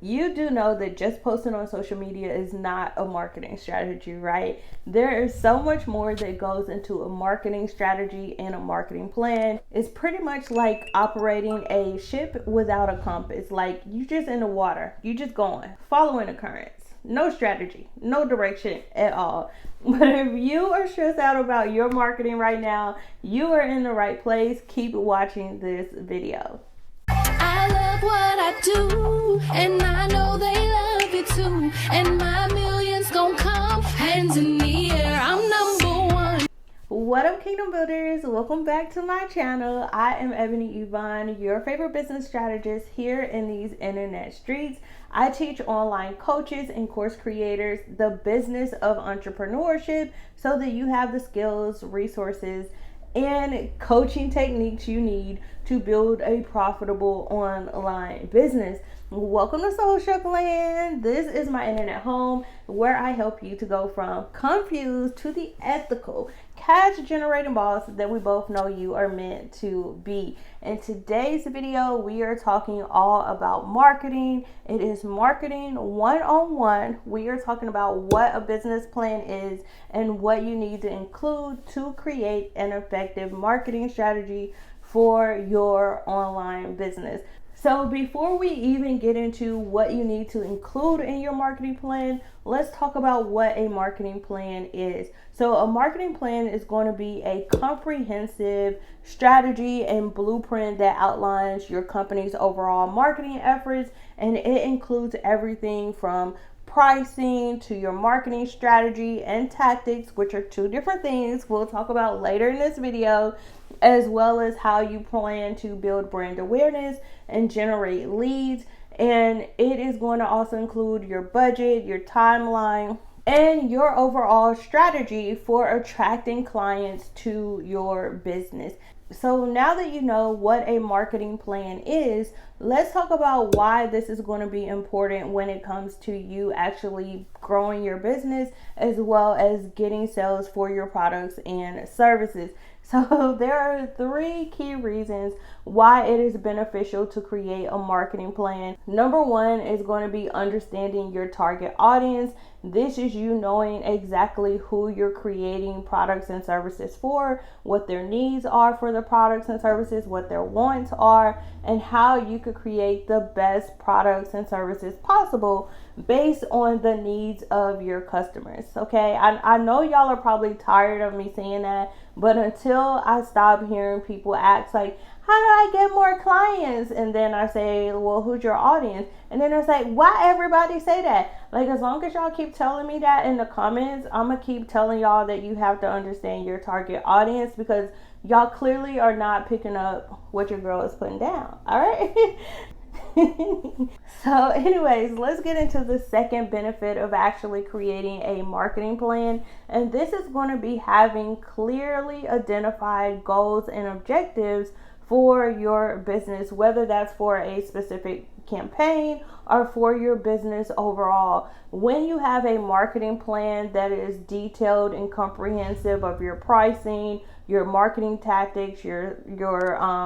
You do know that just posting on social media is not a marketing strategy, right? There is so much more that goes into a marketing strategy and a marketing plan. It's pretty much like operating a ship without a compass. Like, you just in the water, you just going, following the currents. No strategy, no direction at all. But if you are stressed out about your marketing right now, you are in the right place. Keep watching this video. I love what I do, and I know they love it too. And my millions gon' come hands in the air. I'm number one. What up, Kingdom Builders? Welcome back to my channel. I am Ebony Evaughn, your favorite business strategist here in these internet streets. I teach online coaches and course creators the business of entrepreneurship so that you have the skills, resources, and coaching techniques you need to build a profitable online business. Welcome to Social Land. This is my internet home where I help you to go from confused to the ethical, cash generating boss that we both know you are meant to be. In today's video, we are talking all about marketing. It is marketing 101. We are talking about what a business plan is and what you need to include to create an effective marketing strategy for your online business. So before we even get into what you need to include in your marketing plan, let's talk about what a marketing plan is. So a marketing plan is going to be a comprehensive strategy and blueprint that outlines your company's overall marketing efforts, and it includes everything from pricing to your marketing strategy and tactics, which are two different things we'll talk about later in this video, as well as how you plan to build brand awareness and generate leads. And it is going to also include your budget, your timeline, and your overall strategy for attracting clients to your business. So now that you know what a marketing plan is, let's talk about why this is going to be important when it comes to you actually growing your business as well as getting sales for your products and services. So there are 3 key reasons why it is beneficial to create a marketing plan. Number 1 is going to be understanding your target audience. This is you knowing exactly who you're creating products and services for, what their needs are for the products and services, what their wants are, and how you could create the best products and services possible based on the needs of your customers. Okay, I know y'all are probably tired of me saying that, but until I stop hearing people ask like, how do I get more clients? And then I say, well, who's your audience? And then I say, why everybody say that? Like, as long as y'all keep telling me that in the comments, I'm going to keep telling y'all that you have to understand your target audience, because y'all clearly are not picking up what your girl is putting down. All right. So anyways, let's get into the second benefit of actually creating a marketing plan. And this is going to be having clearly identified goals and objectives for your business, whether that's for a specific campaign or for your business overall. When you have a marketing plan that is detailed and comprehensive of your pricing, your marketing tactics, your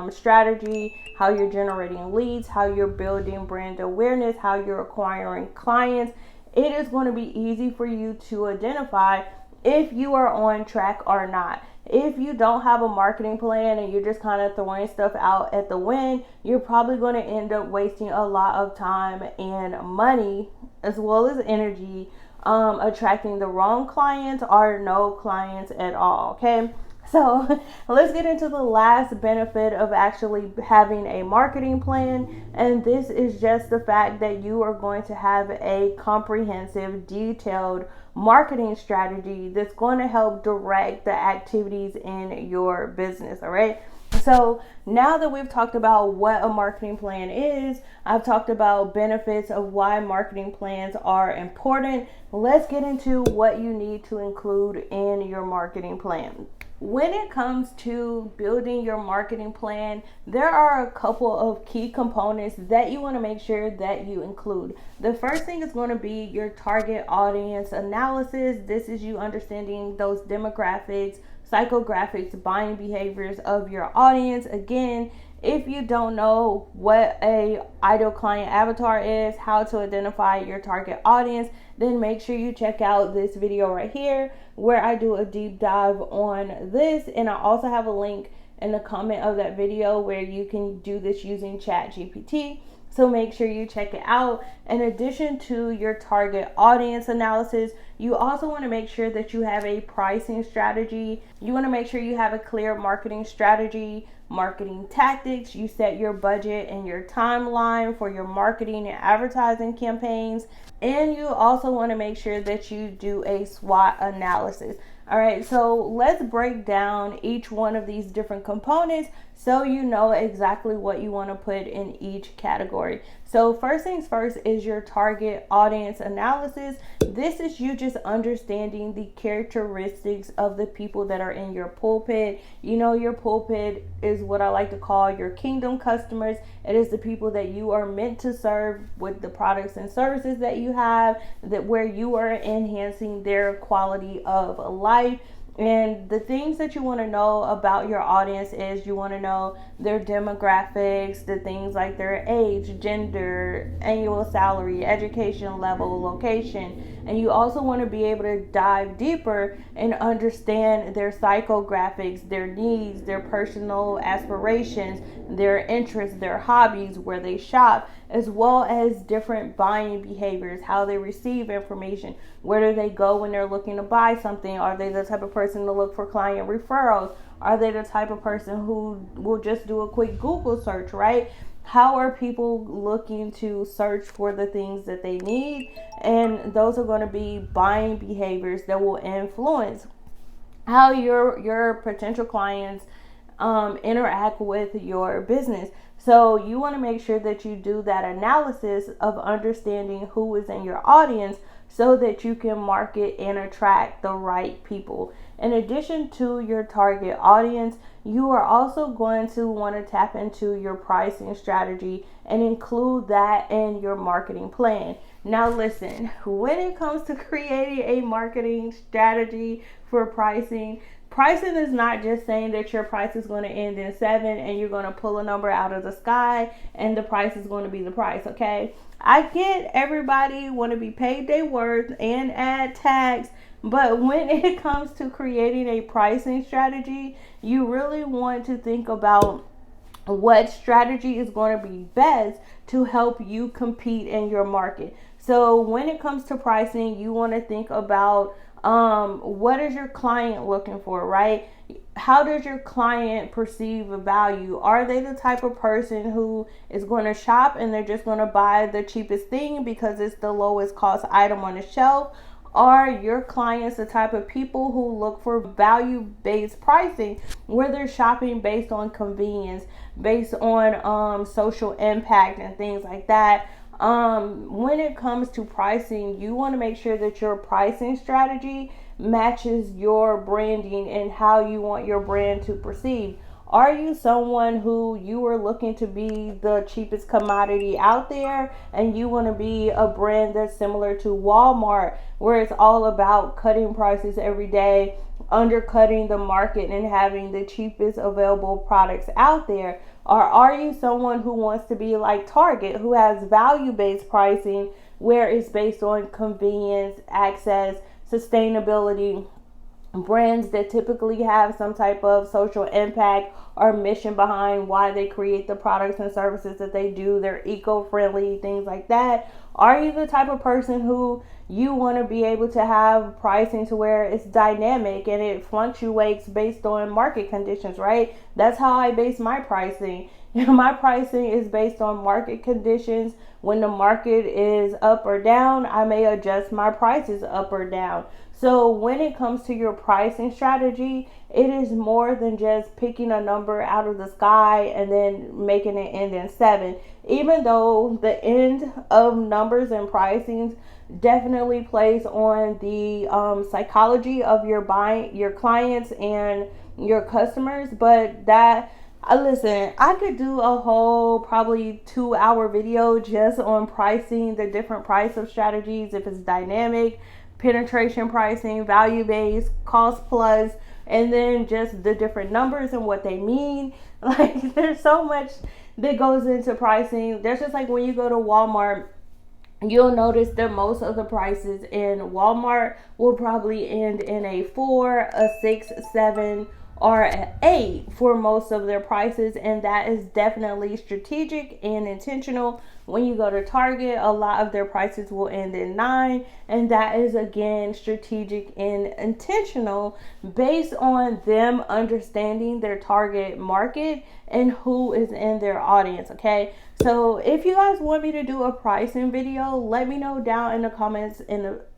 strategy, how you're generating leads, how you're building brand awareness, how you're acquiring clients, it is going to be easy for you to identify if you are on track or not. If you don't have a marketing plan and you're just kind of throwing stuff out at the wind, you're probably going to end up wasting a lot of time and money as well as energy, attracting the wrong clients or no clients at all. Okay. So let's get into the last benefit of actually having a marketing plan. And this is just the fact that you are going to have a comprehensive, detailed marketing strategy that's going to help direct the activities in your business. All right. So now that we've talked about what a marketing plan is, I've talked about benefits of why marketing plans are important. Let's get into what you need to include in your marketing plan. When it comes to building your marketing plan, there are a couple of key components that you want to make sure that you include. The first thing is going to be your target audience analysis. This is you understanding those demographics, psychographics, buying behaviors of your audience. Again, If you don't know what a ideal client avatar is, how to identify your target audience, then make sure you check out this video right here where I do a deep dive on this. And I also have a link in the comment of that video where you can do this using ChatGPT. So make sure you check it out. In addition to your target audience analysis, you also want to make sure that you have a pricing strategy. You want to make sure you have a clear marketing strategy, marketing tactics. You set your budget and your timeline for your marketing and advertising campaigns. And you also want to make sure that you do a SWOT analysis. All right, so let's break down each one of these different components so you know exactly what you want to put in each category. So first things first is your target audience analysis. This is you just understanding the characteristics of the people that are in your pulpit. You know, your pulpit is what I like to call your kingdom customers. It is the people that you are meant to serve with the products and services that you have, that where you are enhancing their quality of life. And the things that you want to know about your audience is you want to know their demographics, the things like their age, gender, annual salary, education level, location. And you also want to be able to dive deeper and understand their psychographics, their needs, their personal aspirations, their interests, their hobbies, where they shop, as well as different buying behaviors, how they receive information, where do they go when they're looking to buy something. Are they the type of person to look for client referrals? Are they the type of person who will just do a quick Google search, right? How are people looking to search for the things that they need? And those are going to be buying behaviors that will influence how your potential clients interact with your business. So you want to make sure that you do that analysis of understanding who is in your audience so that you can market and attract the right people. In addition to your target audience, you are also going to want to tap into your pricing strategy and include that in your marketing plan. Now listen, when it comes to creating a marketing strategy for pricing is not just saying that your price is going to end in 7 and you're going to pull a number out of the sky and the price is going to be the price, okay? I get everybody want to be paid their worth and add tax, but when it comes to creating a pricing strategy, you really want to think about what strategy is going to be best to help you compete in your market. So when it comes to pricing, you want to think about what is your client looking for, right? How does your client perceive a value? Are they the type of person who is going to shop and they're just going to buy the cheapest thing because it's the lowest cost item on the shelf? Are your clients the type of people who look for value-based pricing, where they're shopping based on convenience, based on social impact and things like that? When it comes to pricing, you want to make sure that your pricing strategy matches your branding and how you want your brand to perceive. Are you someone who you are looking to be the cheapest commodity out there and you want to be a brand that's similar to Walmart, where it's all about cutting prices every day, undercutting the market and having the cheapest available products out there? Or are you someone who wants to be like Target, who has value-based pricing where it's based on convenience, access, sustainability, brands that typically have some type of social impact or mission behind why they create the products and services that they do? They're eco-friendly, things like that. Are you the type of person who you want to be able to have pricing to where it's dynamic and it fluctuates based on market conditions, right? That's how I base my pricing. My pricing is based on market conditions. When the market is up or down, I may adjust my prices up or down. So when it comes to your pricing strategy, it is more than just picking a number out of the sky and then making it end in 7. Even though the end of numbers and pricings definitely plays on the psychology of your clients and your customers, but that listen, I could do a whole probably 2-hour video just on pricing, the different price of strategies, if it's dynamic, penetration pricing, value-based, cost plus, and then just the different numbers and what they mean. Like, there's so much that goes into pricing. There's just like when you go to Walmart, you'll notice that most of the prices in Walmart will probably end in a 4, a 6, 7, or an 8 for most of their prices, and that is definitely strategic and intentional. When you go to Target, a lot of their prices will end in 9, and that is again strategic and intentional based on them understanding their target market and who is in their audience. Okay, so if you guys want me to do a pricing video, let me know down in the comments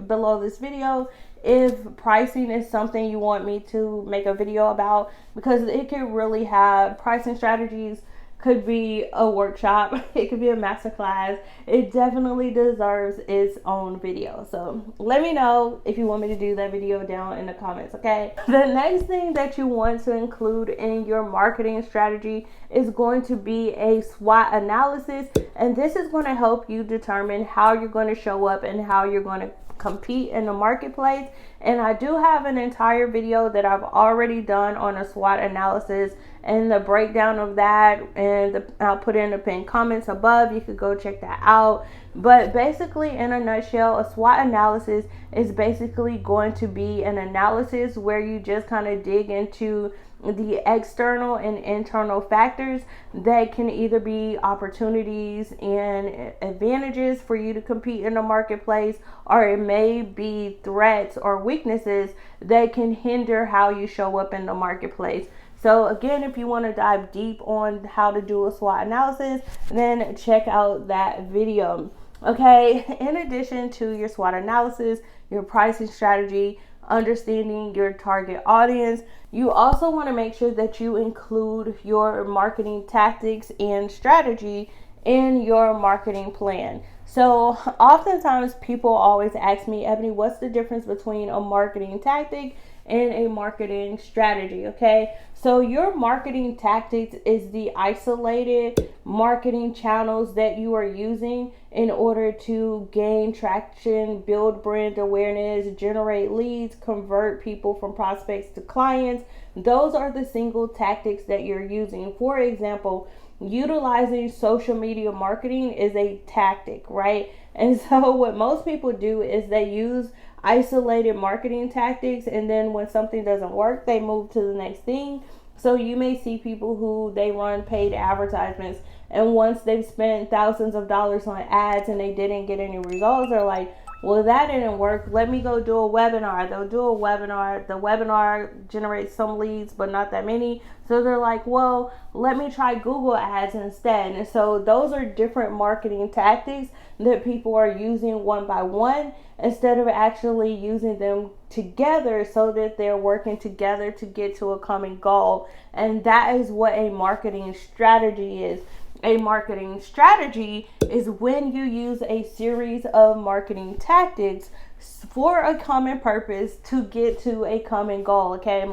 below this video if pricing is something you want me to make a video about, because it could really have pricing strategies. Could be a workshop, it could be a masterclass. It definitely deserves its own video. So let me know if you want me to do that video down in the comments, okay? The next thing that you want to include in your marketing strategy is going to be a SWOT analysis, and this is going to help you determine how you're going to show up and how you're going to compete in the marketplace. And I do have an entire video that I've already done on a SWOT analysis and the breakdown of that, and I'll put in the pinned comments above. You could go check that out. But basically, in a nutshell, a SWOT analysis is basically going to be an analysis where you just kind of dig into the external and internal factors that can either be opportunities and advantages for you to compete in the marketplace, or it may be threats or weaknesses that can hinder how you show up in the marketplace. So again, if you want to dive deep on how to do a SWOT analysis, then check out that video. Okay, in addition to your SWOT analysis, your pricing strategy, understanding your target audience, you also want to make sure that you include your marketing tactics and strategy in your marketing plan. So oftentimes people always ask me, Ebony, what's the difference between a marketing tactic and a marketing strategy? Okay, so your marketing tactics is the isolated marketing channels that you are using in order to gain traction, build brand awareness, generate leads, convert people from prospects to clients. Those are the single tactics that you're using. For example, utilizing social media marketing is a tactic, right? And so what most people do is they use isolated marketing tactics, and then when something doesn't work, they move to the next thing. So you may see people who they run paid advertisements, and once they've spent thousands of dollars on ads and they didn't get any results, they're like, well, that didn't work. Let me go do a webinar. They'll do a webinar. The webinar generates some leads, but not that many. So they're like, well, let me try Google ads instead. And so those are different marketing tactics that people are using one by one, instead of actually using them together so that they're working together to get to a common goal. And that is what a marketing strategy is. A marketing strategy is when you use a series of marketing tactics for a common purpose to get to a common goal. Okay,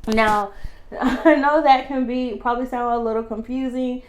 now I know that can probably sound a little confusing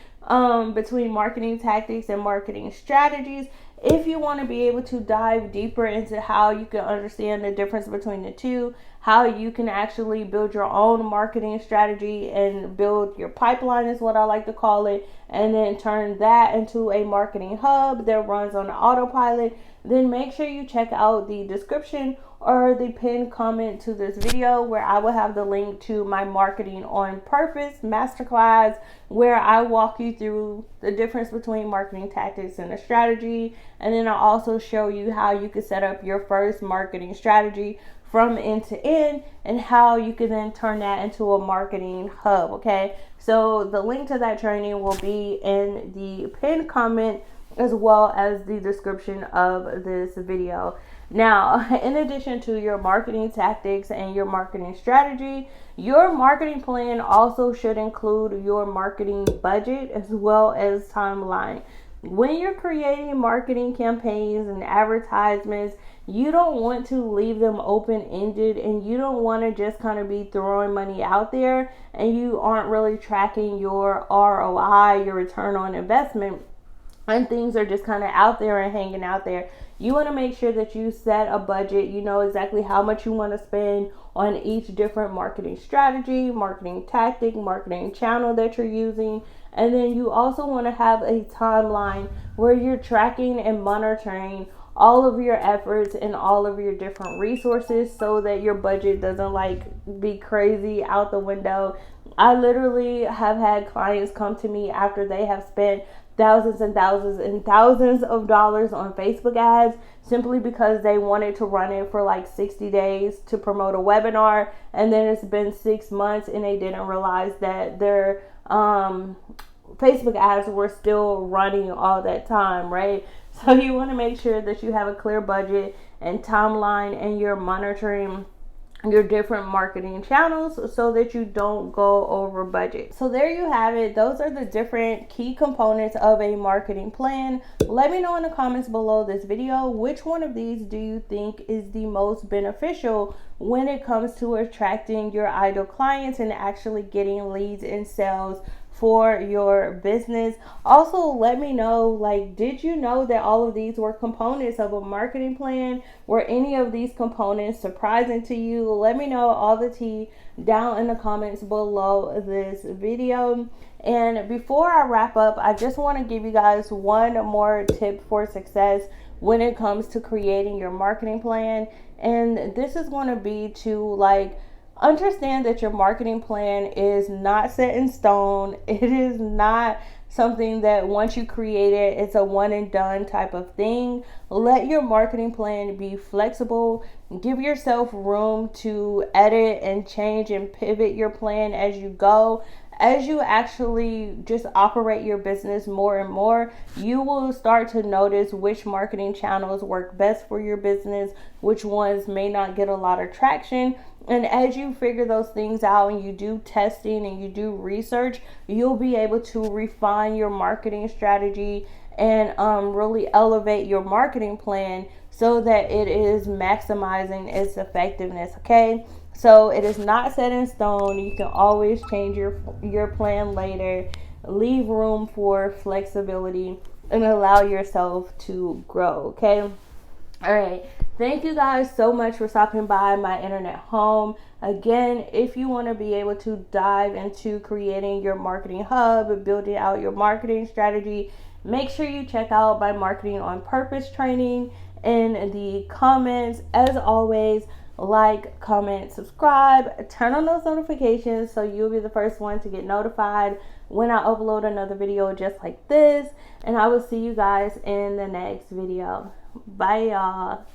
between marketing tactics and marketing strategies. If you want to be able to dive deeper into how you can understand the difference between the two, how you can actually build your own marketing strategy and build your pipeline is what I like to call it, and then turn that into a marketing hub that runs on autopilot, then make sure you check out the description or the pinned comment to this video, where I will have the link to my Marketing on Purpose masterclass, where I walk you through the difference between marketing tactics and a strategy. And then I also show you how you can set up your first marketing strategy from end to end, and how you can then turn that into a marketing hub. Okay, so the link to that training will be in the pinned comment as well as the description of this video. Now, in addition to your marketing tactics and your marketing strategy, your marketing plan also should include your marketing budget as well as timeline. When you're creating marketing campaigns and advertisements, you don't want to leave them open-ended, and you don't want to just kind of be throwing money out there and you aren't really tracking your ROI, your return on investment. and things are just kind of out there and hanging out there. You want to make sure that you set a budget. You know exactly how much you want to spend on each different marketing strategy, marketing tactic, marketing channel that you're using. And then you also want to have a timeline where you're tracking and monitoring all of your efforts and all of your different resources, so that your budget doesn't like be crazy out the window. I literally have had clients come to me after they have spent thousands and thousands and thousands of dollars on Facebook ads simply because they wanted to run it for like 60 days to promote a webinar, and then it's been 6 months and they didn't realize that their Facebook ads were still running all that time, right? So you want to make sure that you have a clear budget and timeline, and you're monitoring your different marketing channels so that you don't go over budget. So there you have it. Those are the different key components of a marketing plan. Let me know in the comments below this video, which one of these do you think is the most beneficial when it comes to attracting your ideal clients and actually getting leads and sales for your business. Also, let me know, like, did you know that all of these were components of a marketing plan? Were any of these components surprising to you? Let me know all the tea down in the comments below this video. And before I wrap up, I just want to give you guys one more tip for success when it comes to creating your marketing plan. And this is going to be to understand that your marketing plan is not set in stone. It is not something that once you create it, it's a one and done type of thing. Let your marketing plan be flexible. Give yourself room to edit and change and pivot your plan as you go. As you actually just operate your business more and more, you will start to notice which marketing channels work best for your business, which ones may not get a lot of traction. And as you figure those things out and you do testing and you do research, you'll be able to refine your marketing strategy and really elevate your marketing plan so that it is maximizing its effectiveness, okay? So it is not set in stone. You can always change your plan later. Leave room for flexibility and allow yourself to grow, okay? All right. Thank you guys so much for stopping by my internet home. Again, if you want to be able to dive into creating your marketing hub, building out your marketing strategy, make sure you check out my Marketing on Purpose training in the comments. As always, like, comment, subscribe, turn on those notifications so you'll be the first one to get notified when I upload another video just like this. And I will see you guys in the next video. Bye, y'all.